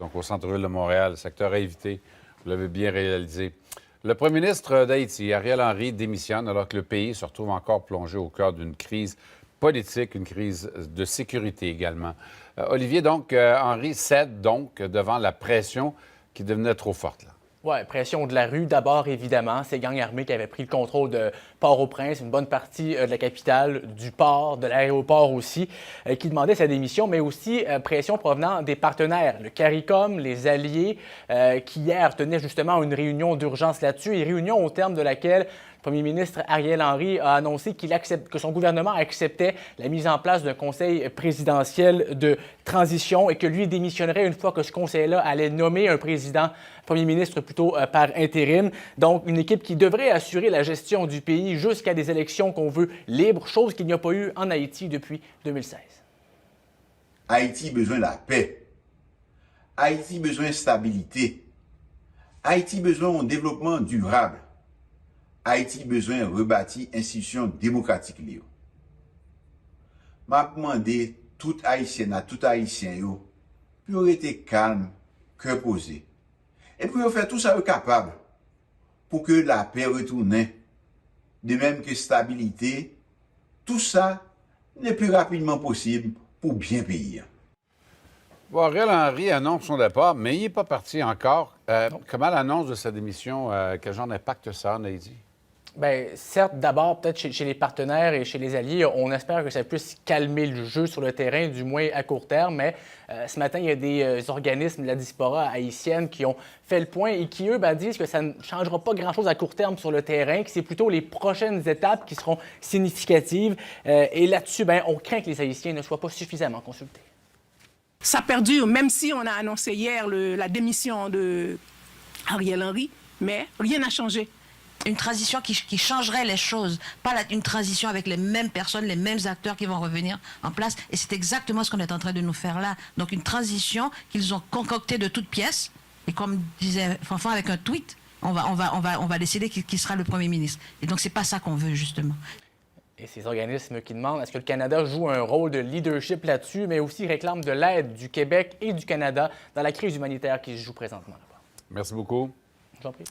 Donc, au centre-ville de Montréal, secteur à éviter. Vous l'avez bien réalisé. Le premier ministre d'Haïti, Ariel Henry, démissionne alors que le pays se retrouve encore plongé au cœur d'une crise politique, une crise de sécurité également. Olivier, donc, Henry cède donc devant la pression qui devenait trop forte, là. Oui, pression de la rue d'abord, évidemment. Ces gangs armés qui avaient pris le contrôle de Port-au-Prince, une bonne partie de la capitale, du port, de l'aéroport aussi, qui demandaient sa démission, mais aussi pression provenant des partenaires, le CARICOM, les alliés, qui hier tenaient justement une réunion d'urgence là-dessus, et réunion au terme de laquelle le premier ministre Ariel Henry a annoncé que son gouvernement acceptait la mise en place d'un conseil présidentiel de transition et que lui démissionnerait une fois que ce conseil-là allait nommer un premier ministre plutôt par intérim. Donc, une équipe qui devrait assurer la gestion du pays jusqu'à des élections qu'on veut libres, chose qu'il n'y a pas eu en Haïti depuis 2016. Haïti besoin de la paix. Haïti besoin de stabilité. Haïti besoin d'un développement durable. Haïti besoin de rebâtir institutions démocratiques. M'a demandé tout Haïtien à tout Haïtien pour être calme, cœur posé. Et pour faire tout ça capable pour que la paix retourne, de même que stabilité, tout ça le plus rapidement possible pour bien payer. Bon, Ariel Henry annonce son départ, mais il n'est pas parti encore. Comment l'annonce de sa démission, quel genre d'impact ça a en Haïti? Bien, certes, d'abord, peut-être chez les partenaires et chez les alliés, on espère que ça puisse calmer le jeu sur le terrain, du moins à court terme. Mais ce matin, il y a des organismes de la diaspora haïtienne qui ont fait le point et qui, eux, disent que ça ne changera pas grand-chose à court terme sur le terrain, que c'est plutôt les prochaines étapes qui seront significatives. Et là-dessus, on craint que les Haïtiens ne soient pas suffisamment consultés. Ça perdure, même si on a annoncé hier la démission de Ariel Henry, mais rien n'a changé. Une transition qui changerait les choses, pas une transition avec les mêmes personnes, les mêmes acteurs qui vont revenir en place. Et c'est exactement ce qu'on est en train de nous faire là. Donc une transition qu'ils ont concoctée de toutes pièces. Et comme disait Fanfan avec un tweet, on va décider qui sera le Premier ministre. Et donc c'est pas ça qu'on veut justement. Et ces organismes qui demandent est-ce que le Canada joue un rôle de leadership là-dessus, mais aussi réclament de l'aide du Québec et du Canada dans la crise humanitaire qui se joue présentement là-bas. Merci beaucoup. Je vous en prie.